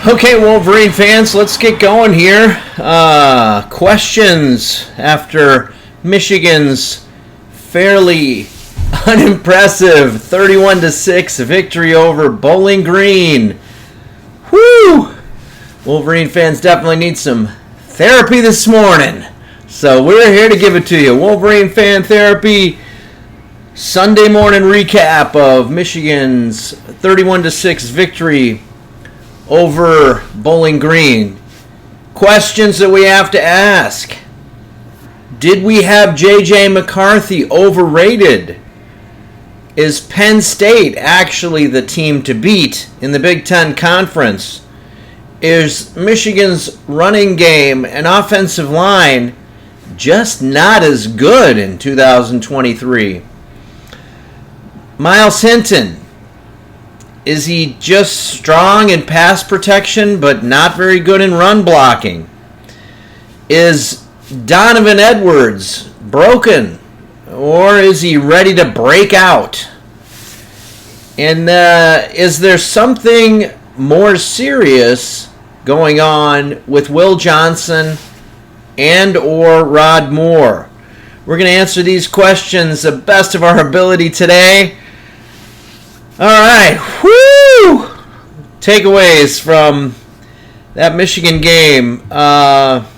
Okay, Wolverine fans, let's get going here. Questions after Michigan's fairly unimpressive 31-6 victory over Bowling Green. Whew! Wolverine fans definitely need some therapy this morning. So we're here to give it to you. Wolverine Fan Therapy Sunday morning recap of Michigan's 31-6 victory over Bowling Green. Questions that we have to ask. Did we have J.J. McCarthy overrated? Is Penn State actually the team to beat in the Big Ten Conference? Is Michigan's running game and offensive line just not as good in 2023? Miles Hinton, is he just strong in pass protection but not very good in run blocking? Is Donovan Edwards broken, or is he ready to break out? And is there something more serious going on with Will Johnson and or Rod Moore? We're going to answer these questions the best of our ability today. All right, whoo! Takeaways from that Michigan game. Wow.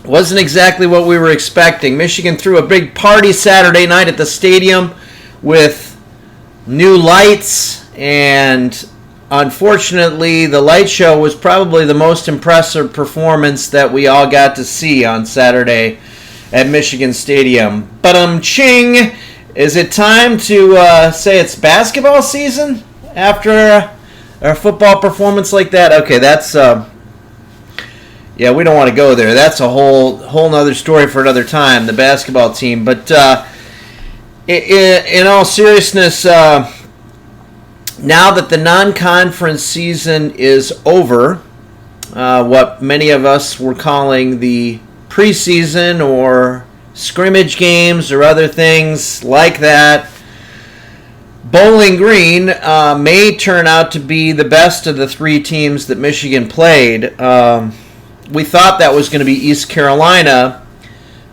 Wasn't exactly what we were expecting. Michigan threw a big party Saturday night at the stadium with new lights, and unfortunately, the light show was probably the most impressive performance that we all got to see on Saturday at Michigan Stadium. Ching! Is it time to say it's basketball season after a football performance like that? Okay, that's we don't want to go there. That's a whole nother story for another time, the basketball team. But in all seriousness, now that the non-conference season is over, what many of us were calling the preseason or scrimmage games or other things like that, Bowling Green may turn out to be the best of the three teams that Michigan played. We thought that was going to be East Carolina,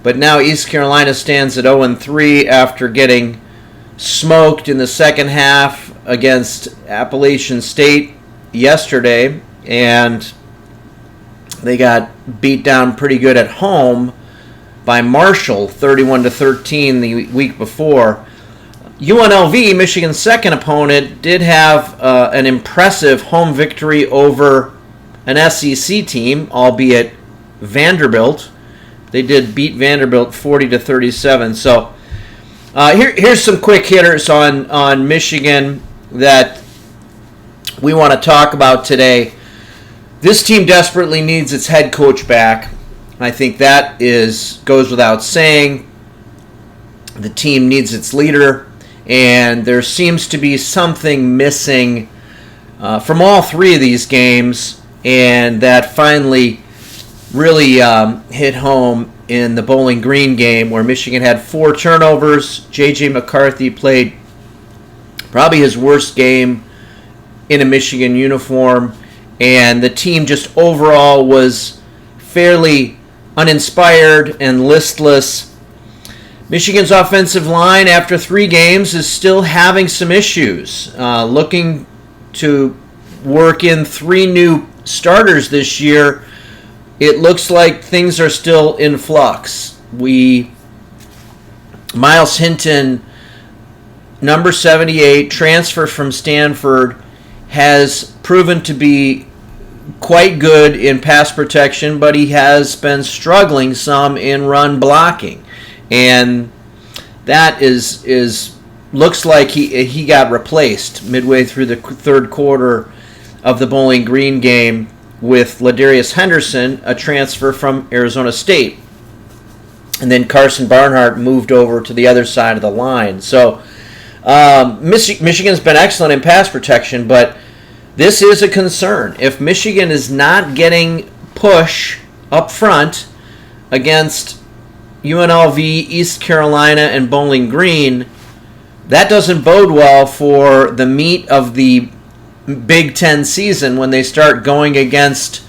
but now East Carolina stands at 0-3 after getting smoked in the second half against Appalachian State yesterday, and they got beat down pretty good at home by Marshall, 31-13 the week before. UNLV, Michigan's second opponent, did have an impressive home victory over an SEC team, albeit Vanderbilt. They did beat Vanderbilt 40-37. So here's some quick hitters on Michigan that we want to talk about today. This team desperately needs its head coach back. I think that goes without saying. The team needs its leader, and there seems to be something missing from all three of these games, and that finally really hit home in the Bowling Green game, where Michigan had 4 turnovers. J.J. McCarthy played probably his worst game in a Michigan uniform, and the team just overall was fairly uninspired and listless. Michigan's offensive line, after 3 games, is still having some issues. Looking to work in 3 new starters this year, it looks like things are still in flux. Miles Hinton, number 78, transfer from Stanford, has proven to be quite good in pass protection, but he has been struggling some in run blocking, and that looks like he got replaced midway through the third quarter of the Bowling Green game with Ladarius Henderson, a transfer from Arizona State, and then Carson Barnhart moved over to the other side of the line. So Michigan's been excellent in pass protection, but this is a concern. If Michigan is not getting push up front against UNLV, East Carolina, and Bowling Green, that doesn't bode well for the meat of the Big Ten season when they start going against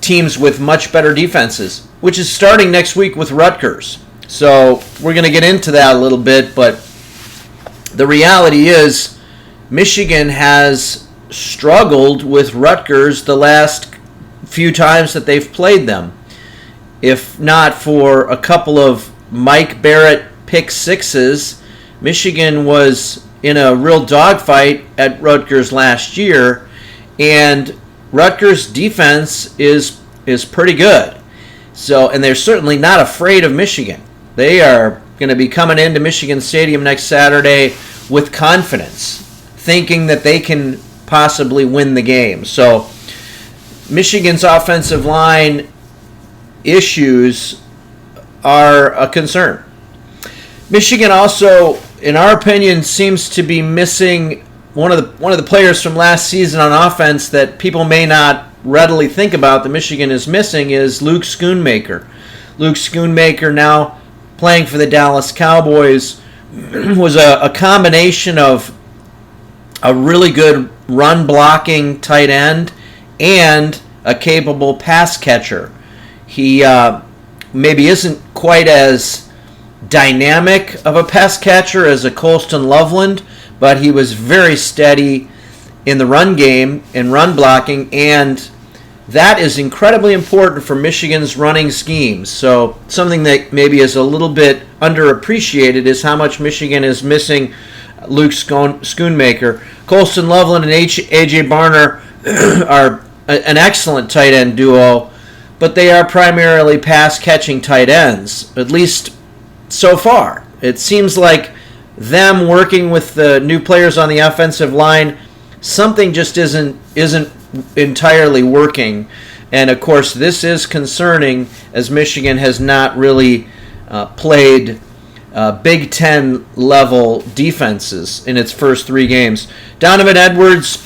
teams with much better defenses, which is starting next week with Rutgers. So we're going to get into that a little bit, but the reality is Michigan has struggled with Rutgers the last few times that they've played them. If not for a couple of Mike Barrett pick sixes, Michigan was in a real dogfight at Rutgers last year, and Rutgers' defense is pretty good. So, and they're certainly not afraid of Michigan. They are going to be coming into Michigan Stadium next Saturday with confidence, thinking that they can possibly win the game. So, Michigan's offensive line issues are a concern. Michigan also, in our opinion, seems to be missing one of the players from last season on offense that people may not readily think about that Michigan is missing is Luke Schoonmaker. Luke Schoonmaker, now playing for the Dallas Cowboys, was a combination of a really good run-blocking tight end and a capable pass catcher. He maybe isn't quite as dynamic of a pass catcher as a Colston Loveland, but he was very steady in the run game and run blocking, and that is incredibly important for Michigan's running schemes. So something that maybe is a little bit underappreciated is how much Michigan is missing Luke Schoonmaker. Colston Loveland and A.J. Barner are an excellent tight end duo, but they are primarily pass-catching tight ends, at least so far. It seems like them working with the new players on the offensive line, something just isn't entirely working. And of course, this is concerning as Michigan has not really played Big Ten level defenses in its first 3 games. Donovan Edwards,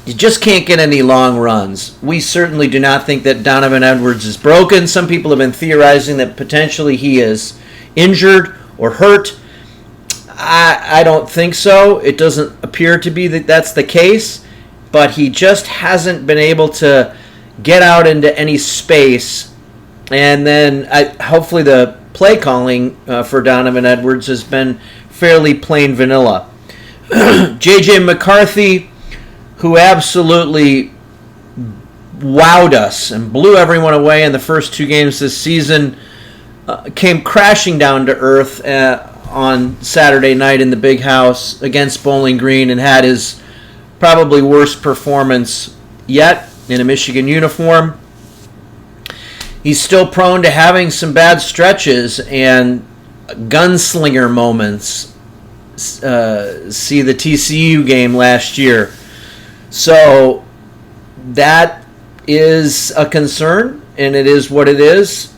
you just can't get any long runs. We certainly do not think that Donovan Edwards is broken. Some people have been theorizing that potentially he is injured or hurt. I don't think so. It doesn't appear to be that that's the case, but he just hasn't been able to get out into any space. And then hopefully the play calling for Donovan Edwards has been fairly plain vanilla. J.J. McCarthy, who absolutely wowed us and blew everyone away in the first 2 games this season, came crashing down to earth on Saturday night in the Big House against Bowling Green and had his probably worst performance yet in a Michigan uniform. He's still prone to having some bad stretches and gunslinger moments. See the TCU game last year. So that is a concern, and it is what it is.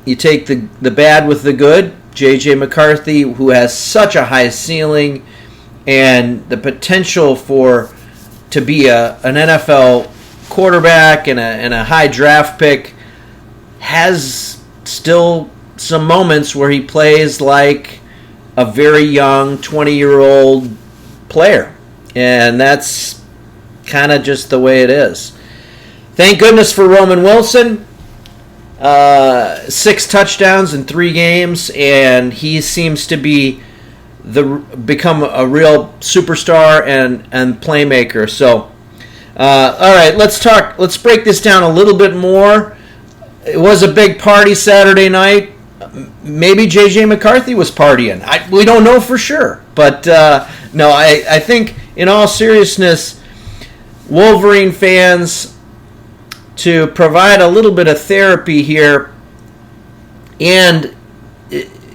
You take the bad with the good. J.J. McCarthy, who has such a high ceiling and the potential to be an NFL quarterback and a high draft pick, has still some moments where he plays like a very young 20-year-old player. And that's kind of just the way it is. Thank goodness for Roman Wilson. 6 touchdowns in 3 games, and he seems to be become a real superstar and playmaker. So, all right, let's break this down a little bit more. It was a big party Saturday night. Maybe J.J. McCarthy was partying. We don't know for sure, but no, I think in all seriousness, Wolverine fans, to provide a little bit of therapy here and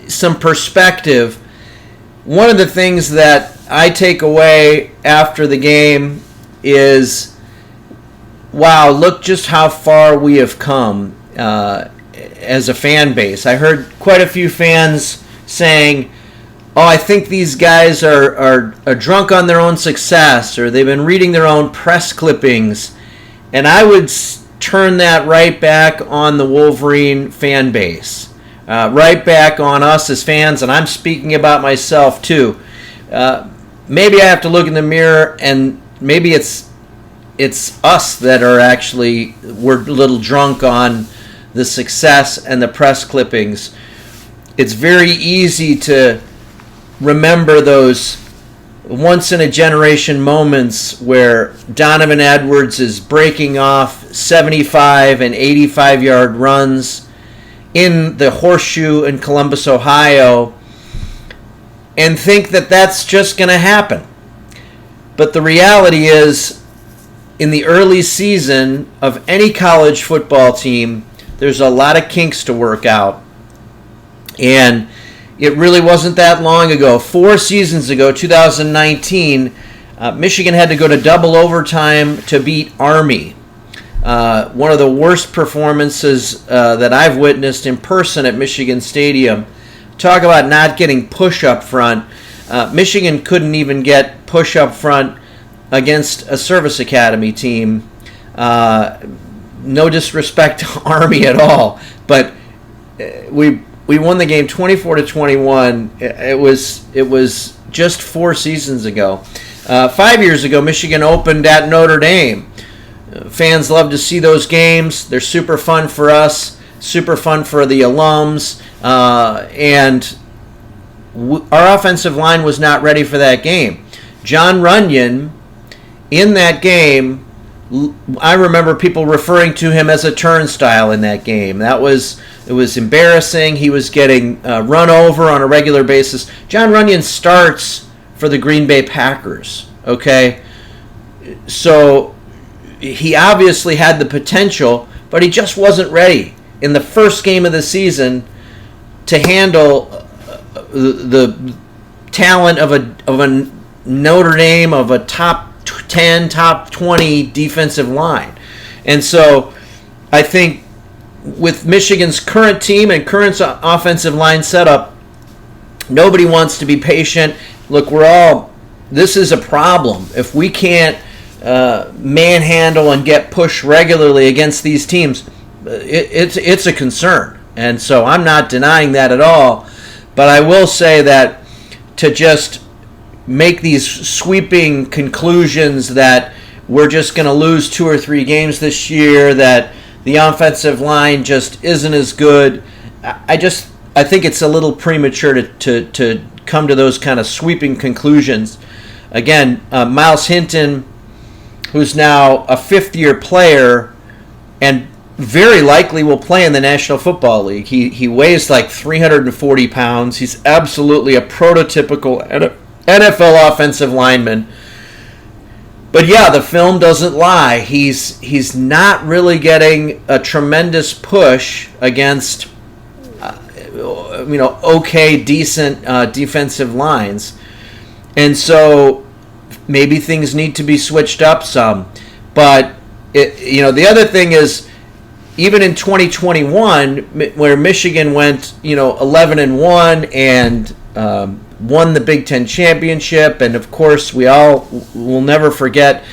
some perspective, one of the things that I take away after the game is, wow, look just how far we have come as a fan base. I heard quite a few fans saying, oh, I think these guys are drunk on their own success, or they've been reading their own press clippings. And I would turn that right back on the Wolverine fan base, right back on us as fans, and I'm speaking about myself too. maybe I have to look in the mirror, and maybe it's us that are actually, we're a little drunk on the success and the press clippings. It's very easy to remember those once-in-a-generation moments where Donovan Edwards is breaking off 75 and 85-yard runs in the Horseshoe in Columbus, Ohio, and think that that's just going to happen. But the reality is, in the early season of any college football team, there's a lot of kinks to work out. And it really wasn't that long ago. 4 seasons ago, 2019, Michigan had to go to double overtime to beat Army. One of the worst performances that I've witnessed in person at Michigan Stadium. Talk about not getting push up front. Michigan couldn't even get push up front against a service academy team. No disrespect to Army at all, but we won the game 24-21. It was just 4 seasons ago. 5 years ago, Michigan opened at Notre Dame. Fans love to see those games. They're super fun for us, super fun for the alums, and our offensive line was not ready for that game. John Runyon, in that game, I remember people referring to him as a turnstile in that game. It was embarrassing. He was getting run over on a regular basis. John Runyon starts for the Green Bay Packers, okay? So he obviously had the potential, but he just wasn't ready in the first game of the season to handle the talent of a Notre Dame, of a top 10, top 20 defensive line. And so I think with Michigan's current team and current offensive line setup, nobody wants to be patient. Look, this is a problem. If we can't manhandle and get pushed regularly against these teams, it's a concern. And so I'm not denying that at all. But I will say that to just make these sweeping conclusions that we're just going to lose 2 or 3 games this year, that the offensive line just isn't as good, I think it's a little premature to come to those kind of sweeping conclusions. Again, Miles Hinton, who's now a 5th-year player and very likely will play in the National Football League. He weighs like 340 pounds. He's absolutely a prototypical NFL offensive lineman. But yeah, the film doesn't lie. He's not really getting a tremendous push against okay, decent defensive lines. And so maybe things need to be switched up some. But the other thing is, even in 2021, where Michigan went 11-1 and won the Big Ten championship, and of course we all will never forget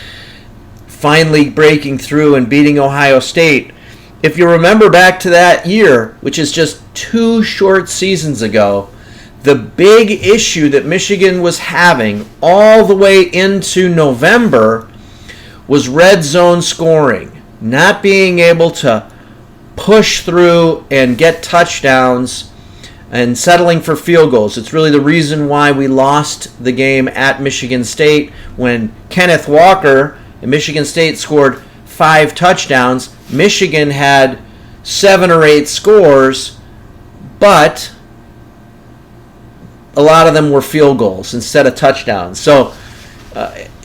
finally breaking through and beating Ohio State. If you remember back to that year, which is just 2 short seasons ago, the big issue that Michigan was having all the way into November was red zone scoring, not being able to push through and get touchdowns and settling for field goals. It's really the reason why we lost the game at Michigan State when Kenneth Walker at Michigan State scored 5 touchdowns. Michigan had 7 or 8 scores, but a lot of them were field goals instead of touchdowns. So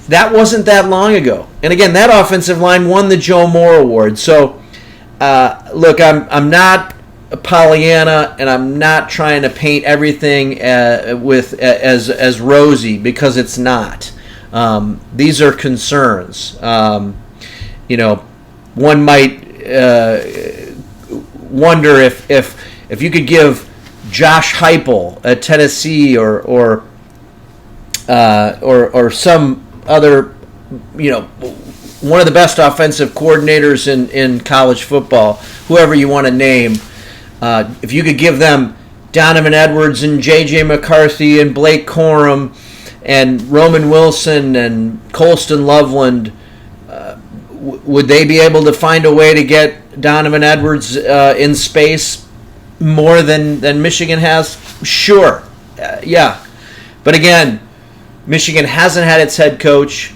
that wasn't that long ago. And again, that offensive line won the Joe Moore Award. So look, I'm not a Pollyanna, and I'm not trying to paint everything as rosy, because it's not. These are concerns. One might wonder if you could give Josh Heupel at Tennessee or some other, one of the best offensive coordinators in college football, whoever you want to name, if you could give them Donovan Edwards and J.J. McCarthy and Blake Corum and Roman Wilson and Colston Loveland, would they be able to find a way to get Donovan Edwards in space more than Michigan has? Sure. Yeah. But again, Michigan hasn't had its head coach.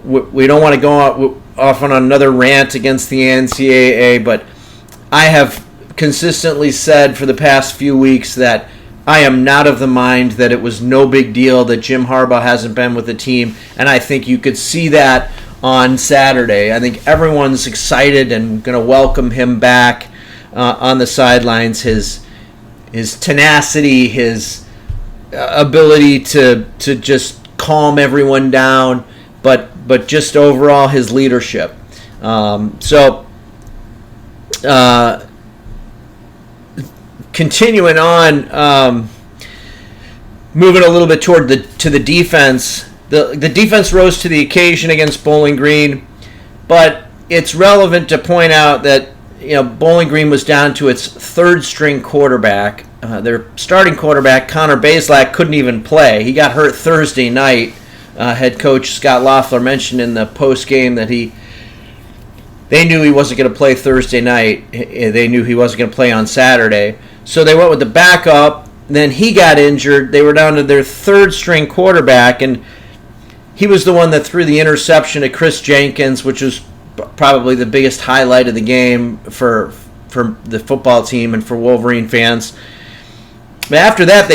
We don't want to go off on another rant against the NCAA, but I have consistently said for the past few weeks that I am not of the mind that it was no big deal that Jim Harbaugh hasn't been with the team, and I think you could see that on Saturday. I think everyone's excited and going to welcome him back on the sidelines. His tenacity, his ability to just calm everyone down, but just overall his leadership. Continuing on, moving a little bit to the defense. The defense rose to the occasion against Bowling Green, but it's relevant to point out that Bowling Green was down to its third-string quarterback. Their starting quarterback, Connor Bazelak, couldn't even play. He got hurt Thursday night. Head coach Scott Loeffler mentioned in the post game that they knew he wasn't going to play Thursday night. They knew he wasn't going to play on Saturday. So they went with the backup. Then he got injured. They were down to their third-string quarterback, and he was the one that threw the interception to Chris Jenkins, which was probably the biggest highlight of the game for the football team and for Wolverine fans. But after that,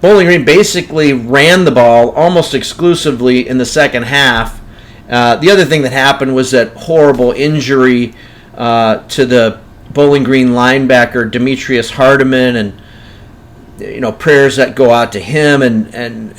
Bowling Green basically ran the ball almost exclusively in the second half. The other thing that happened was that horrible injury to the Bowling Green linebacker Demetrius Hardiman, and prayers that go out to him, and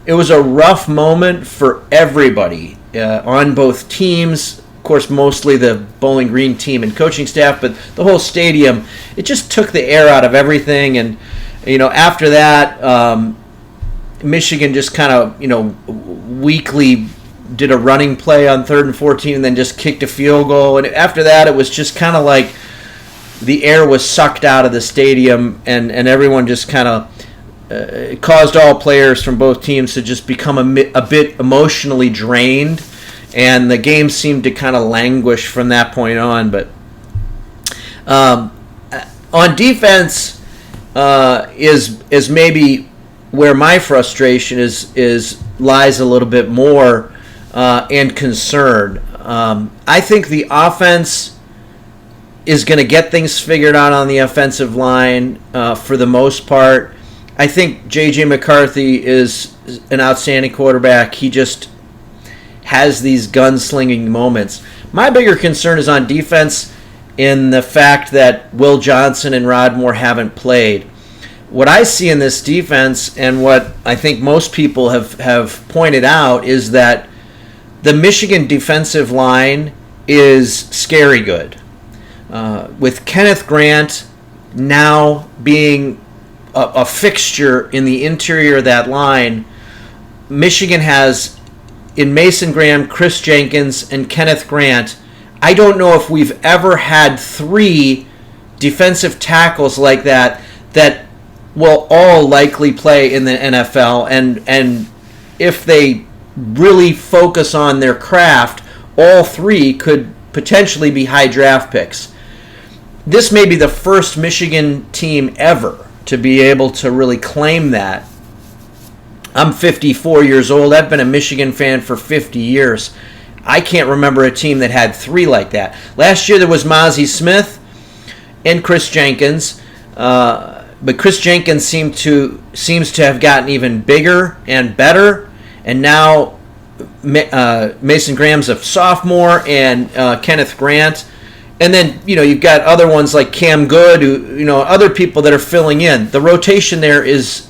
it was a rough moment for everybody on both teams. Of course, mostly the Bowling Green team and coaching staff, but the whole stadium, it just took the air out of everything. And after that, Michigan just kind of weakly did a running play on 3rd and 14 and then just kicked a field goal. And after that, it was just kind of like the air was sucked out of the stadium, and everyone just kind of caused all players from both teams to just become a bit emotionally drained. And the game seemed to kind of languish from that point on. But on defense is maybe where my frustration lies a little bit more and concern. I think the offense is going to get things figured out on the offensive line for the most part. I think J.J. McCarthy is an outstanding quarterback. He just has these gunslinging moments. My bigger concern is on defense in the fact that Will Johnson and Rod Moore haven't played. What I see in this defense, and what I think most people have pointed out, is that the Michigan defensive line is scary good. With Kenneth Grant now being a fixture in the interior of that line, Michigan has, in Mason Graham, Chris Jenkins, and Kenneth Grant, I don't know if we've ever had 3 defensive tackles like that will all likely play in the NFL. And if they really focus on their craft, all 3 could potentially be high draft picks. This may be the first Michigan team ever to be able to really claim that. I'm 54 years old. I've been a Michigan fan for 50 years. I can't remember a team that had 3 like that. Last year there was Mozzie Smith and Chris Jenkins, but Chris Jenkins seems to have gotten even bigger and better, and now Mason Graham's a sophomore, and Kenneth Grant. And then, you've got other ones like Cam Good, who, other people that are filling in. The rotation there is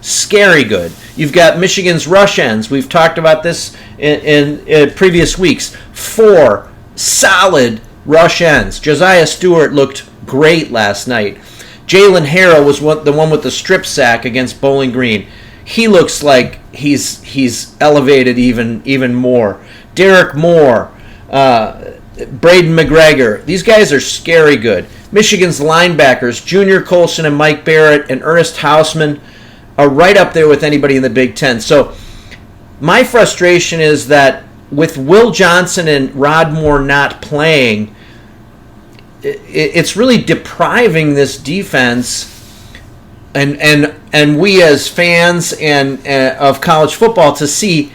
scary good. You've got Michigan's rush ends. We've talked about this in previous weeks. 4 solid rush ends. Josiah Stewart looked great last night. Jalen Harrell was the one with the strip sack against Bowling Green. He looks like he's elevated even more. Derek Moore, Braden McGregor. These guys are scary good. Michigan's linebackers, Junior Colson and Mike Barrett and Ernest Hausman. are right up there with anybody in the Big Ten. So my frustration is that with Will Johnson and Rod Moore not playing, it's really depriving this defense and we as fans and of college football to see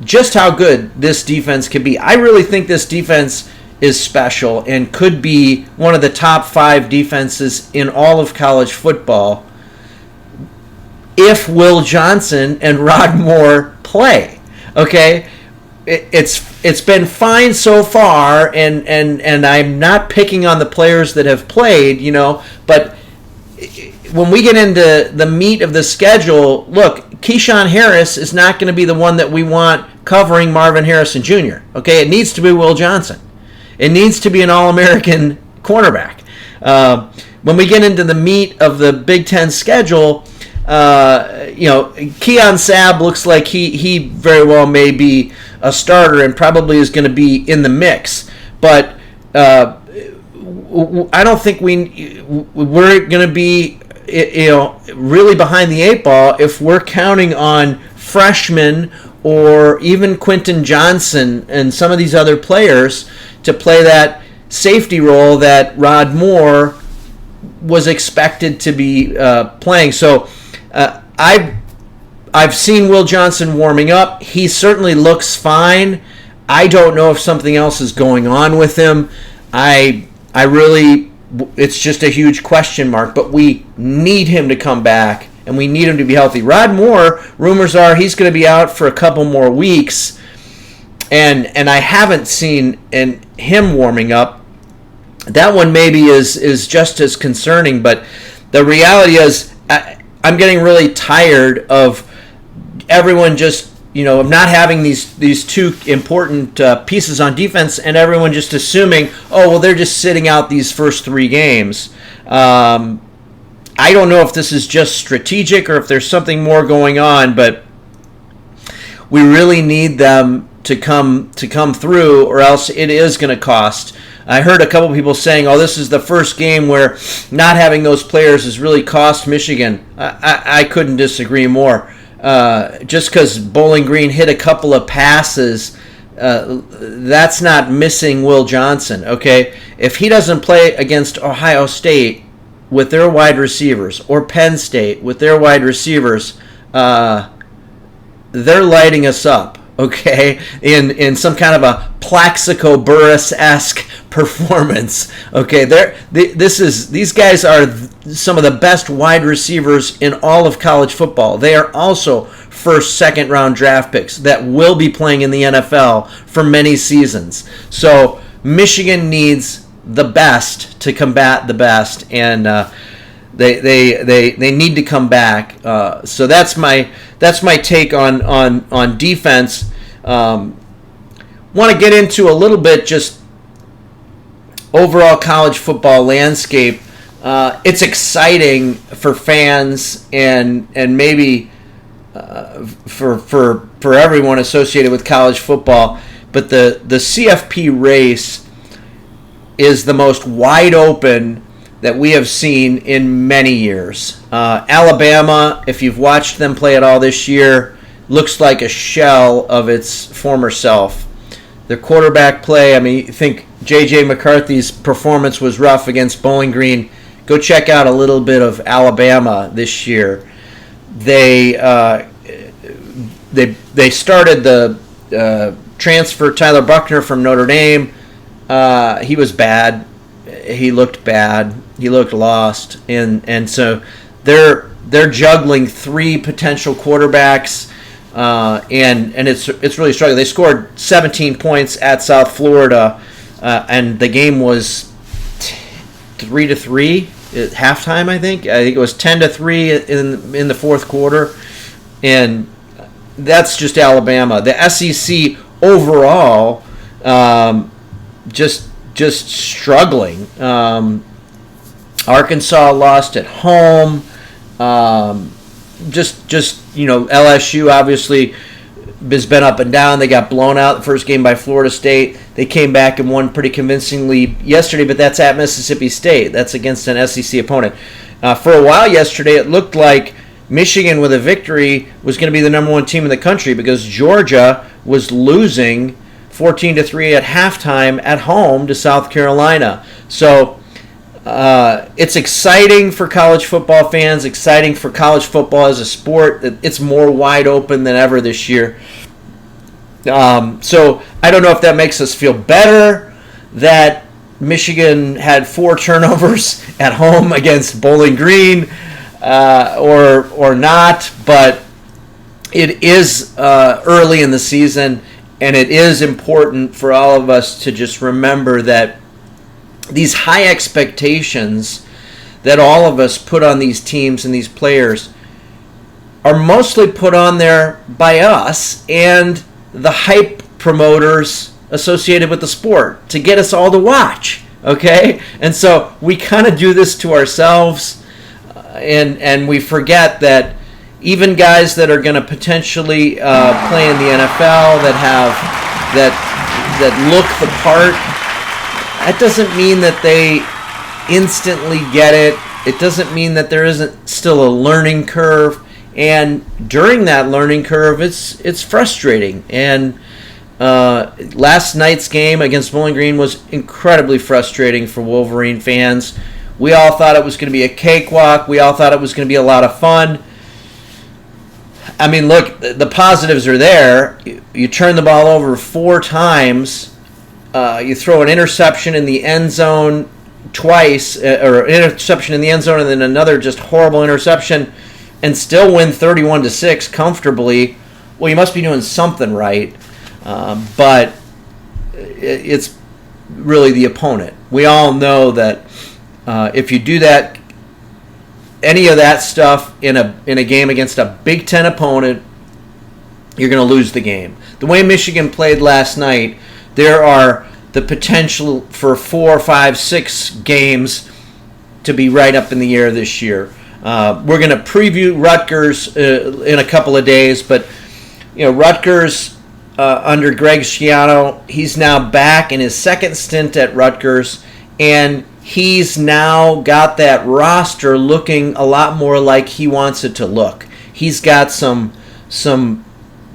just how good this defense can be. I really think this defense is special and could be one of the top 5 defenses in all of college football if Will Johnson and Rod Moore play. Okay? It's been fine so far, and I'm not picking on the players that have played, but when we get into the meat of the schedule, look, Keyshawn Harris is not going to be the one that we want covering Marvin Harrison Jr. Okay, it needs to be Will Johnson. It needs to be an All-American cornerback. When we get into the meat of the Big Ten schedule, Keon Sabb looks like he very well may be a starter and probably is going to be in the mix. But I don't think we're going to be really behind the 8 ball if we're counting on freshmen or even Quentin Johnson and some of these other players to play that safety role that Rod Moore was expected to be playing. So I've seen Will Johnson warming up. He certainly looks fine. I don't know if something else is going on with him. It's just a huge question mark, but we need him to come back, and we need him to be healthy. Rod Moore, rumors are he's going to be out for a couple more weeks, and I haven't seen him warming up. That one maybe is just as concerning, but the reality is I'm getting really tired of everyone just not having these 2 important pieces on defense, and everyone just assuming, they're just sitting out these first 3 games. I don't know if this is just strategic or if there's something more going on, but we really need them to come through, or else it is going to cost. I heard a couple people saying, this is the first game where not having those players has really cost Michigan. I couldn't disagree more. Just because Bowling Green hit a couple of passes, that's not missing Will Johnson, okay? If he doesn't play against Ohio State with their wide receivers or Penn State with their wide receivers, they're lighting us up, okay, in some kind of a Plaxico Burress-esque performance, okay? These guys are some of the best wide receivers in all of college football. They are also first, second round draft picks that will be playing in the NFL for many seasons. So Michigan needs the best to combat the best, and they need to come back. So that's my take on defense. Want to get into a little bit just overall college football landscape. It's exciting for fans and maybe for everyone associated with college football, but the CFP race is the most wide open that we have seen in many years. Alabama, if you've watched them play at all this year, looks like a shell of its former self. Their quarterback play, you think J.J. McCarthy's performance was rough against Bowling Green. Go check out a little bit of Alabama this year. They started the transfer Tyler Buckner from Notre Dame. He was bad. He looked bad. He looked lost, and so they're juggling 3 potential quarterbacks, and it's really struggling. They scored 17 points at South Florida, and the game was 3-3 at halftime. I think it was 10-3 in the fourth quarter, and that's just Alabama. The SEC overall, just struggling. Arkansas lost at home. LSU obviously has been up and down. They got blown out the first game by Florida State. They came back and won pretty convincingly yesterday, but that's at Mississippi State. That's against an SEC opponent. For a while yesterday, it looked like Michigan with a victory was going to be the number one team in the country because Georgia was losing 14-3 at halftime at home to South Carolina. So it's exciting for college football fans, exciting for college football as a sport. It's more wide open than ever this year. So I don't know if that makes us feel better that Michigan had 4 turnovers at home against Bowling Green or not, but it is early in the season, and it is important for all of us to just remember that these high expectations that all of us put on these teams and these players are mostly put on there by us and the hype promoters associated with the sport to get us all to watch, okay? And so we kind of do this to ourselves, and we forget that even guys that are going to potentially play in the NFL that look the part, that doesn't mean that they instantly get it. It doesn't mean that there isn't still a learning curve. And during that learning curve, it's frustrating. And last night's game against Bowling Green was incredibly frustrating for Wolverine fans. We all thought it was going to be a cakewalk. We all thought it was going to be a lot of fun. I mean, look, the positives are there. You turn the ball over 4 times. You throw an interception in the end zone twice, or an interception in the end zone and then another just horrible interception, and still win 31-6 comfortably. Well, you must be doing something right. But it's really the opponent. We all know that if you do that, any of that stuff in a game against a Big Ten opponent, you're going to lose the game. The way Michigan played last night, there are the potential for 4, 5, 6 games to be right up in the air this year. We're going to preview Rutgers in a couple of days, but Rutgers under Greg Schiano, he's now back in his second stint at Rutgers, and he's now got that roster looking a lot more like he wants it to look. He's got some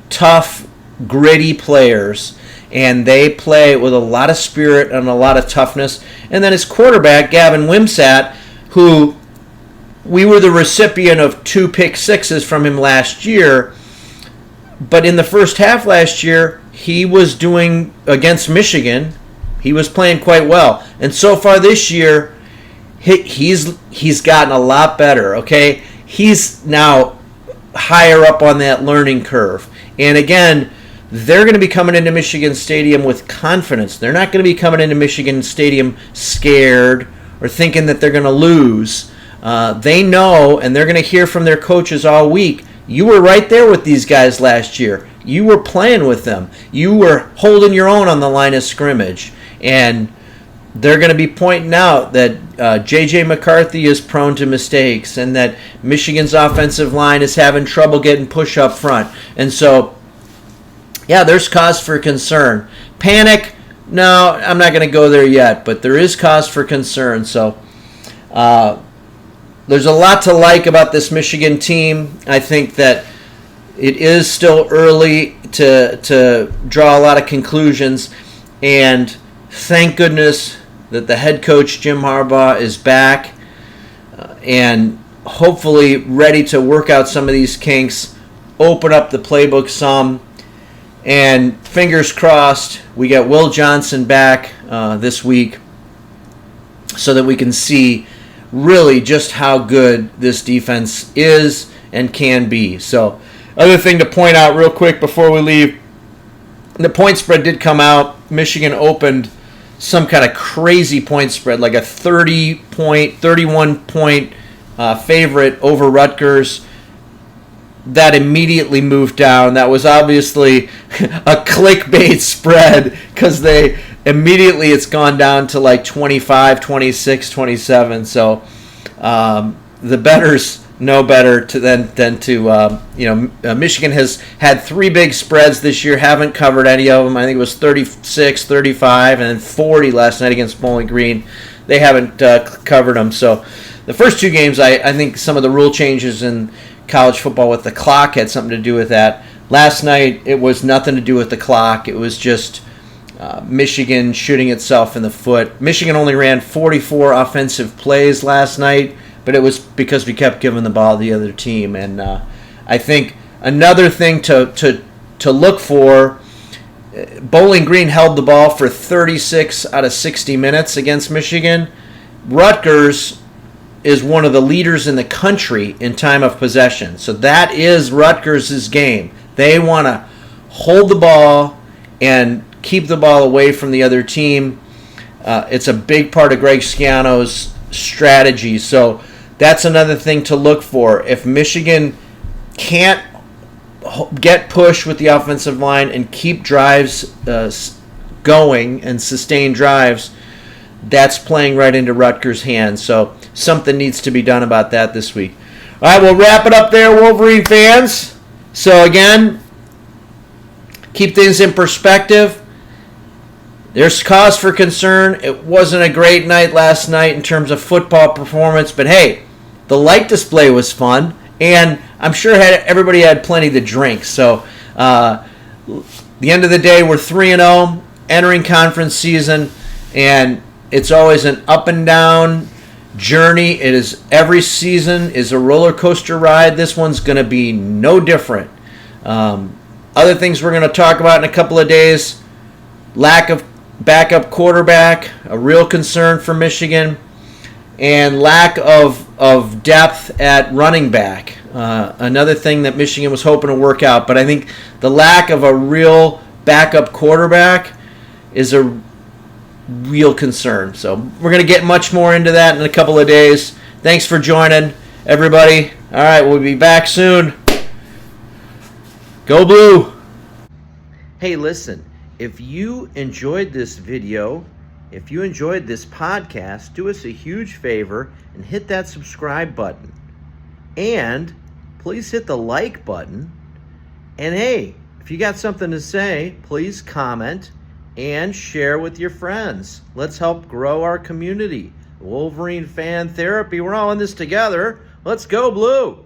tough, gritty players, and they play with a lot of spirit and a lot of toughness. And then his quarterback, Gavin Wimsatt, who we were the recipient of 2 pick sixes from him last year, but in the first half last year, he was doing against Michigan. He was playing quite well, and so far this year, he's gotten a lot better. Okay, he's now higher up on that learning curve, and again, they're going to be coming into Michigan Stadium with confidence. They're not going to be coming into Michigan Stadium scared or thinking that they're going to lose. They know, and they're going to hear from their coaches all week. You were right there with these guys last year. You were playing with them. You were holding your own on the line of scrimmage. And they're going to be pointing out that J.J. McCarthy is prone to mistakes and that Michigan's offensive line is having trouble getting push up front. And so, yeah, there's cause for concern. Panic? No, I'm not going to go there yet, but there is cause for concern. So, there's a lot to like about this Michigan team. I think that it is still early to draw a lot of conclusions, and thank goodness that the head coach, Jim Harbaugh, is back and hopefully ready to work out some of these kinks, open up the playbook some, and fingers crossed we get Will Johnson back this week so that we can see really just how good this defense is and can be. So, other thing to point out real quick before we leave, the point spread did come out. Michigan opened some kind of crazy point spread, like a 31-point favorite over Rutgers. That immediately moved down. That was obviously a clickbait spread because it's gone down to like 25, 26, 27. So the bettors know better than to Michigan has had 3 big spreads this year, haven't covered any of them. I think it was 36, 35, and then 40 last night against Bowling Green. They haven't covered them. So the first 2 games, I think some of the rule changes and college football with the clock had something to do with that. Last night, it was nothing to do with the clock. It was just Michigan shooting itself in the foot. Michigan only ran 44 offensive plays last night, but it was because we kept giving the ball to the other team. And I think another thing to look for, Bowling Green held the ball for 36 out of 60 minutes against Michigan. Rutgers is one of the leaders in the country in time of possession. So that is Rutgers' game. They want to hold the ball and keep the ball away from the other team. It's a big part of Greg Schiano's strategy. So that's another thing to look for. If Michigan can't get push with the offensive line and keep drives going and sustain drives, that's playing right into Rutgers' hands. So something needs to be done about that this week. All right, we'll wrap it up there, Wolverine fans. So again, keep things in perspective. There's cause for concern. It wasn't a great night last night in terms of football performance, but hey, the light display was fun, and I'm sure everybody had plenty to drink. So the end of the day, we're 3-0, entering conference season, and it's always an up and down journey. It is, every season is a roller coaster ride. This one's going to be no different. Other things we're going to talk about in a couple of days: lack of backup quarterback, a real concern for Michigan, and lack of depth at running back. Another thing that Michigan was hoping to work out. But I think the lack of a real backup quarterback is a real concern. So we're going to get much more into that in a couple of days. Thanks for joining, everybody. All right, we'll be back soon. Go Blue! Hey, listen, if you enjoyed this video, if you enjoyed this podcast, do us a huge favor and hit that subscribe button. And please hit the like button. And hey, if you got something to say, please comment and share with your friends. Let's help grow our community. Wolverine Fan Therapy, we're all in this together. Let's go Blue!